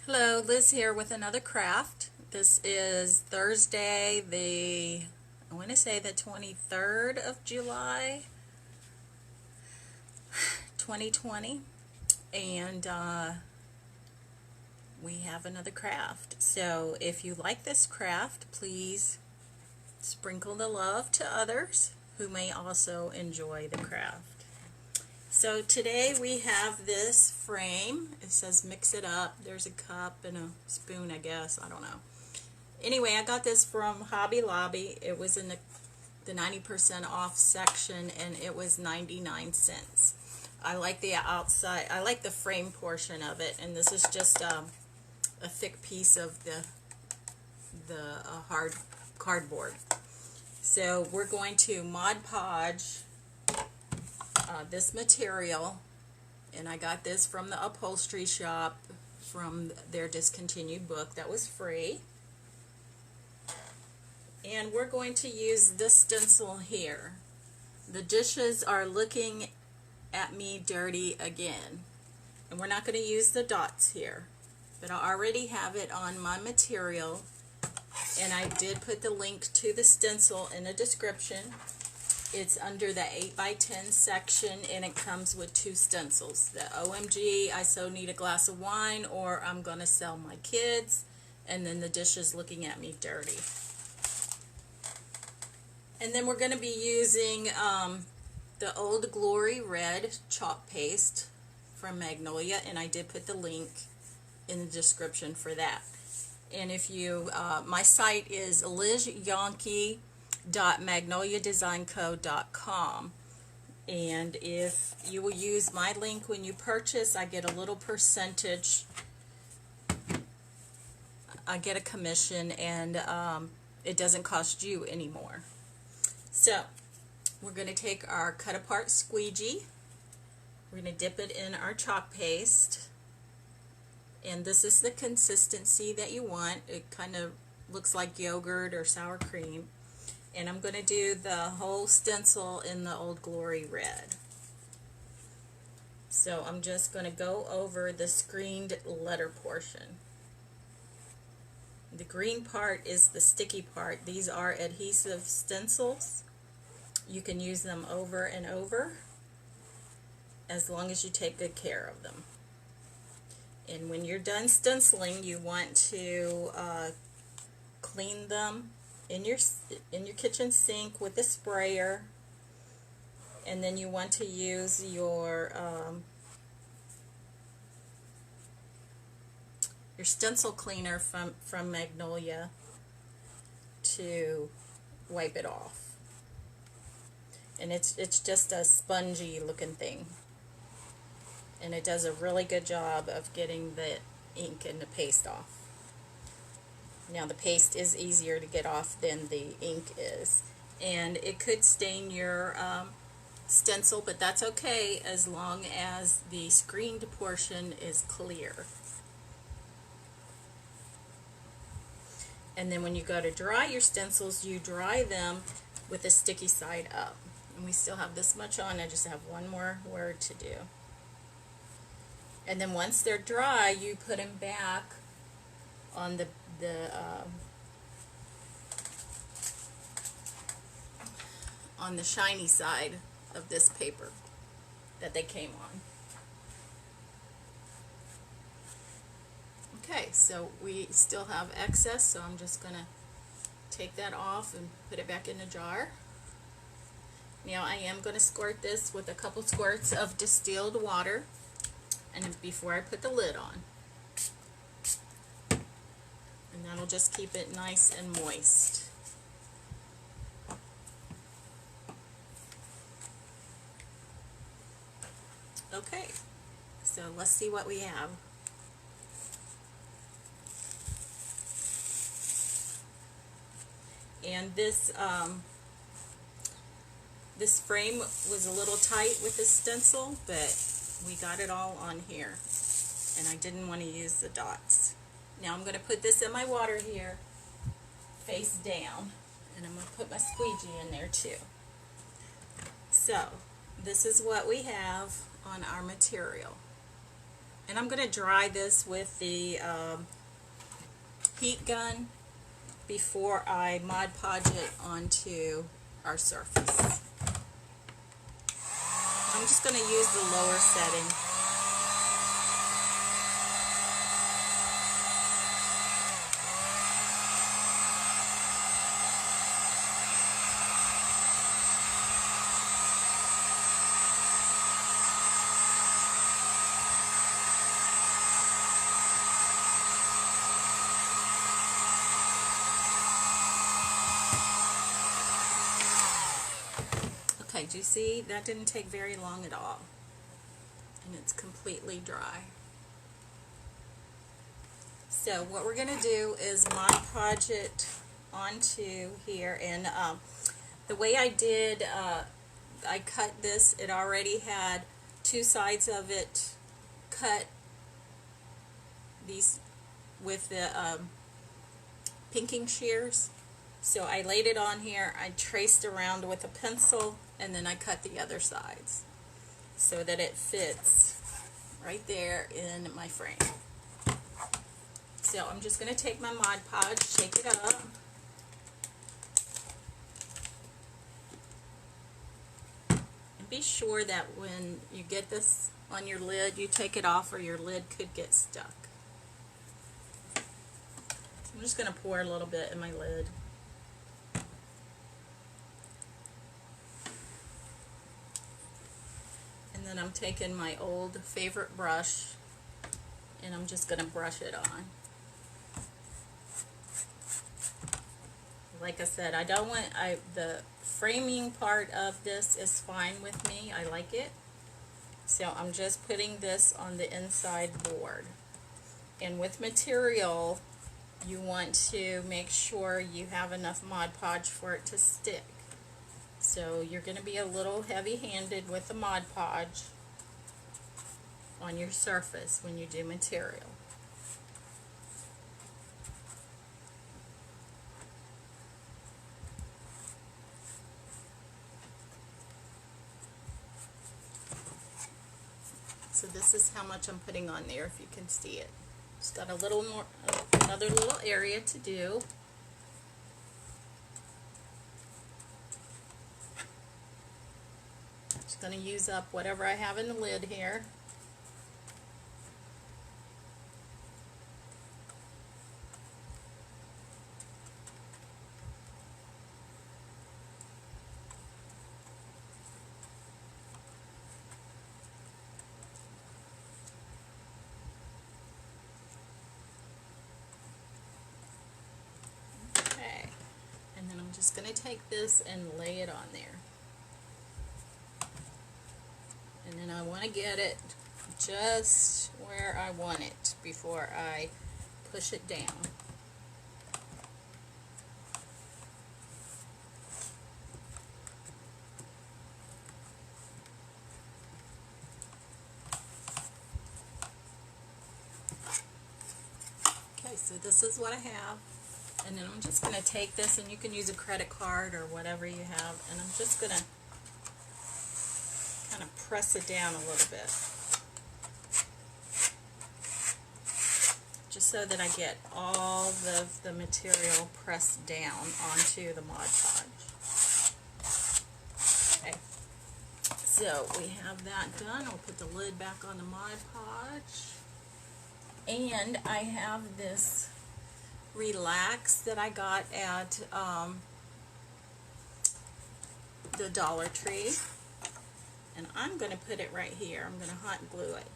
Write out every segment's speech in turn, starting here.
Hello, Liz here with another craft. This is Thursday, I want to say the 23rd of July, 2020, and we have another craft. So if you like this craft, please sprinkle the love to others who may also enjoy the craft. So today we have this frame. It says mix it up. There's a cup and a spoon, I guess. I don't know. Anyway, I got this from Hobby Lobby. It was in the 90% off section and it was 99 cents. I like the outside. I like the frame portion of it, and this is just a thick piece of the hard cardboard. So we're going to Mod Podge this material, and I got this from the upholstery shop from their discontinued book that was free. And we're going to use this stencil here. The dishes are looking at me dirty again, and we're not going to use the dots here, but I already have it on my material, and I did put the link to the stencil in the description. It's under the 8x10 section, and it comes with two stencils. The OMG, I so need a glass of wine, or I'm going to sell my kids, and then the dishes looking at me dirty. And then we're going to be using the Old Glory Red chalk paste from Magnolia, and I did put the link in the description for that. And if you, my site is lizyanke.magnoliadesignco.com, and if you will use my link when you purchase, I get a little percentage. I get a commission, and it doesn't cost you anymore. So we're going to take our cut apart squeegee. We're going to dip it in our chalk paste, and this is the consistency that you want. It kind of looks like yogurt or sour cream. And I'm going to do the whole stencil in the Old Glory Red. So I'm just going to go over the screened letter portion. The green part is the sticky part. These are adhesive stencils. You can use them over and over as long as you take good care of them. And when you're done stenciling, you want to clean them in your kitchen sink with a sprayer, and then you want to use your stencil cleaner from Magnolia to wipe it off. And it's just a spongy looking thing, and it does a really good job of getting the ink and the paste off. Now the paste is easier to get off than the ink is, and it could stain your stencil, but that's okay as long as the screened portion is clear. And then when you go to dry your stencils, you dry them with the sticky side up. And we still have this much on. I just have one more word to do. And then once they're dry, you put them back on the shiny side of this paper that they came on. Okay, so we still have excess, so I'm just going to take that off and put it back in the jar. Now I am going to squirt this with a couple squirts of distilled water, and before I put the lid on. And that'll just keep it nice and moist. Okay, so let's see what we have. And this this frame was a little tight with the stencil, but we got it all on here, and I didn't want to use the dots. Now I'm going to put this in my water here, face down, and I'm going to put my squeegee in there too. So this is what we have on our material. And I'm going to dry this with the heat gun before I Mod Podge it onto our surface. I'm just going to use the lower setting. Okay, do you see? That didn't take very long at all. And it's completely dry. So what we're going to do is Mod Podge it onto here. And the way I did, I cut this, it already had two sides of it cut these with the pinking shears. So I laid it on here, I traced around with a pencil, and then I cut the other sides so that it fits right there in my frame. So I'm just going to take my Mod Podge, shake it up. And be sure that when you get this on your lid, you take it off or your lid could get stuck. I'm just going to pour a little bit in my lid. And then I'm taking my old favorite brush and I'm just going to brush it on. Like I said, I don't want, the framing part of this is fine with me. I like it. So I'm just putting this on the inside board. And with material, you want to make sure you have enough Mod Podge for it to stick. So you're going to be a little heavy-handed with the Mod Podge on your surface when you do material. So this is how much I'm putting on there, if you can see it. It's got a little more, another little area to do. Just going to use up whatever I have in the lid here. Okay, and then I'm just going to take this and lay it on there. And then I want to get it just where I want it before I push it down. Okay, so this is what I have. And then I'm just going to take this, and you can use a credit card or whatever you have, and I'm just going to kind of press it down a little bit, just so that I get all of the material pressed down onto the Mod Podge. Okay, so we have that done. I'll put the lid back on the Mod Podge, and I have this Relax that I got at the Dollar Tree. And I'm going to put it right here. I'm going to hot glue it.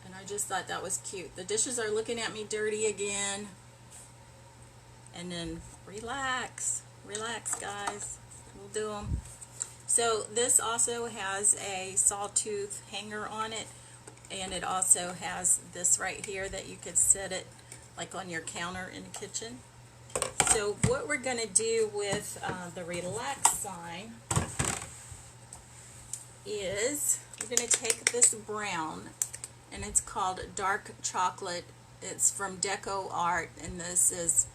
And I just thought that was cute. The dishes are looking at me dirty again. And then relax. Relax, guys. We'll do them. So this also has a sawtooth hanger on it. And it also has this right here that you could set it like on your counter in the kitchen. So what we're going to do with the Relax sign is we're going to take this brown, and it's called Dark Chocolate. It's from Decor, and this is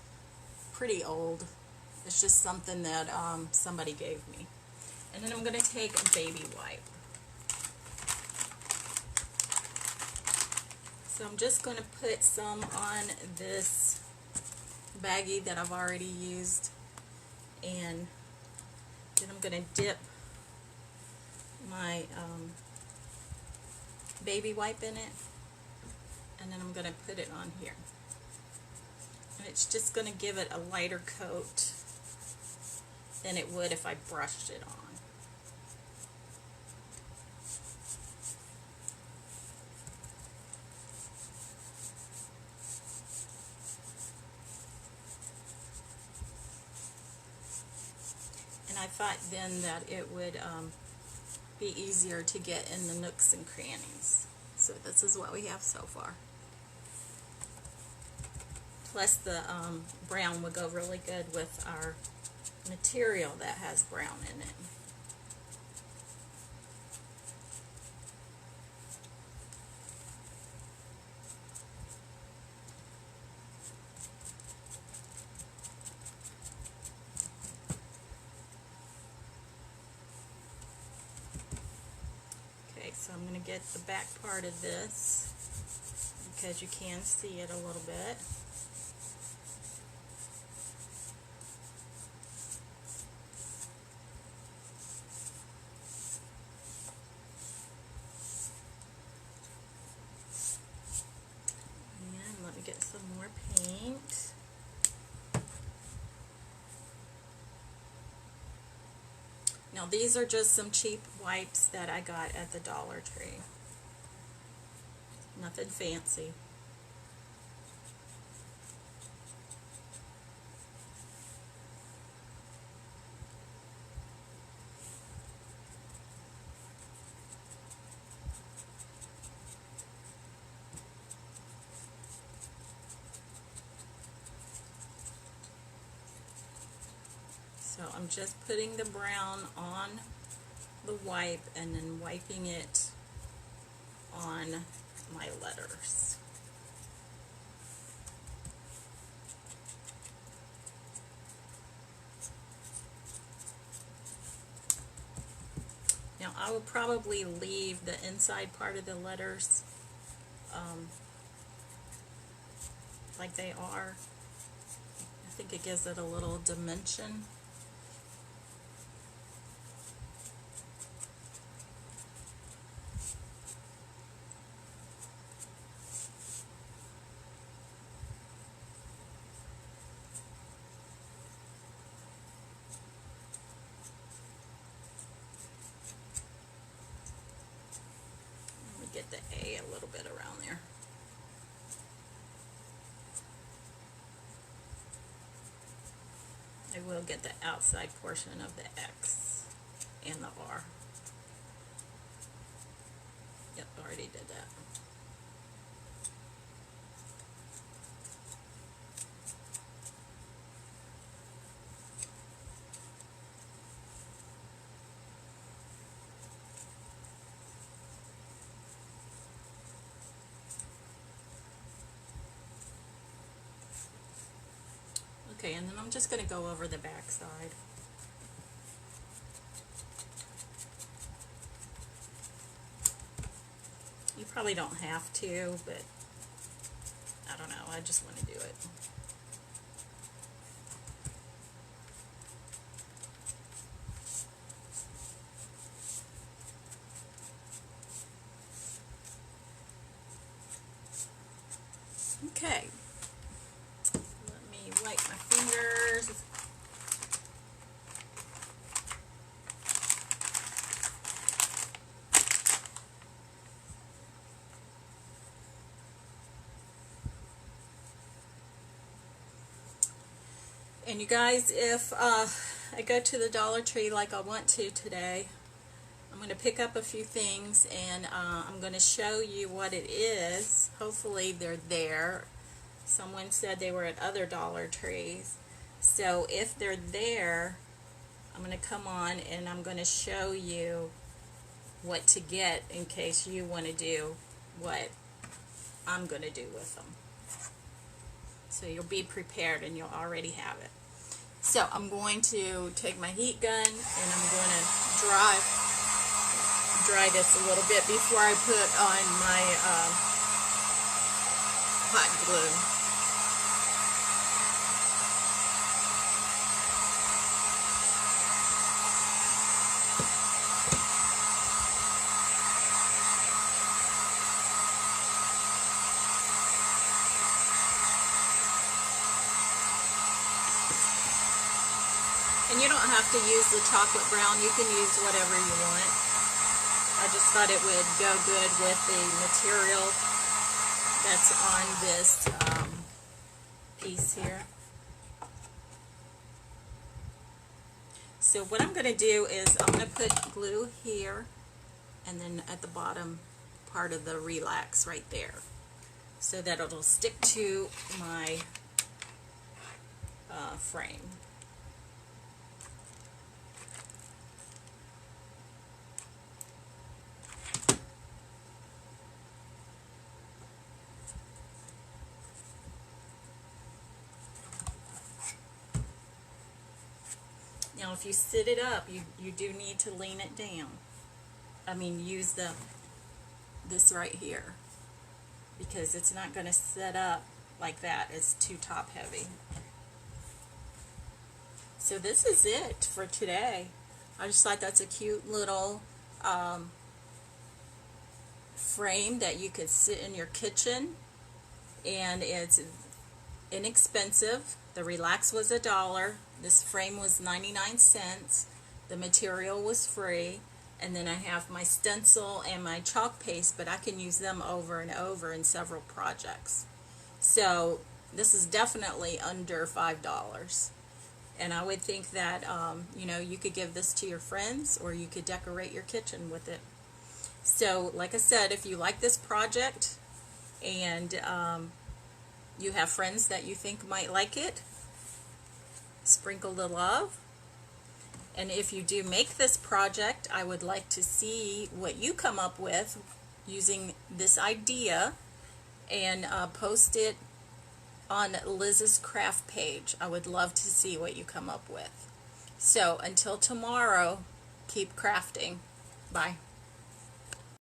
pretty old. It's just something that somebody gave me. And then I'm going to take a baby wipe. So I'm just going to put some on this baggie that I've already used, and then I'm going to dip my baby wipe in it, and then I'm going to put it on here. And it's just going to give it a lighter coat than it would if I brushed it on. And I thought then that it would be easier to get in the nooks and crannies. So this is what we have so far. Plus the brown would go really good with our material that has brown in it. So I'm going to get the back part of this because you can see it a little bit. And let me get some more paint. Now these are just some cheap wipes that I got at the Dollar Tree. Nothing fancy. So I'm just putting the brown on the wipe and then wiping it on my letters. Now I will probably leave the inside part of the letters like they are. I think it gives it a little dimension. Get the A a little bit around there. I will get the outside portion of the X and the R. Yep, already did that. Okay, and then I'm just going to go over the back side. You probably don't have to, but I don't know, I just want to do it. Okay. Let me wipe my fingers. And you guys, if I go to the Dollar Tree like I want to today, I'm going to pick up a few things and I'm going to show you what it is. Hopefully they're there. Someone said they were at other Dollar Trees. So if they're there, I'm going to come on and I'm going to show you what to get in case you want to do what I'm going to do with them. So you'll be prepared and you'll already have it. So I'm going to take my heat gun and I'm going to dry this a little bit before I put on my hot glue. And you don't have to use the chocolate brown, you can use whatever you want. I just thought it would go good with the material that's on this piece here. So what I'm going to do is I'm going to put glue here and then at the bottom part of the relax right there so that it'll stick to my frame. Now if you sit it up, you do need to lean it down. I mean use this right here because it's not going to set up like that. It's too top heavy. So this is it for today. I just thought that's a cute little frame that you could sit in your kitchen, and it's inexpensive. The relax was $1. This frame was 99 cents. The material was free. And then I have my stencil and my chalk paste, but I can use them over and over in several projects. So this is definitely under $5. And I would think that you know, you could give this to your friends or you could decorate your kitchen with it. So like I said, if you like this project and you have friends that you think might like it, sprinkle the love. And if you do make this project, I would like to see what you come up with using this idea, and post it on Liz's craft page. I would love to see what you come up with. So until tomorrow, keep crafting. Bye.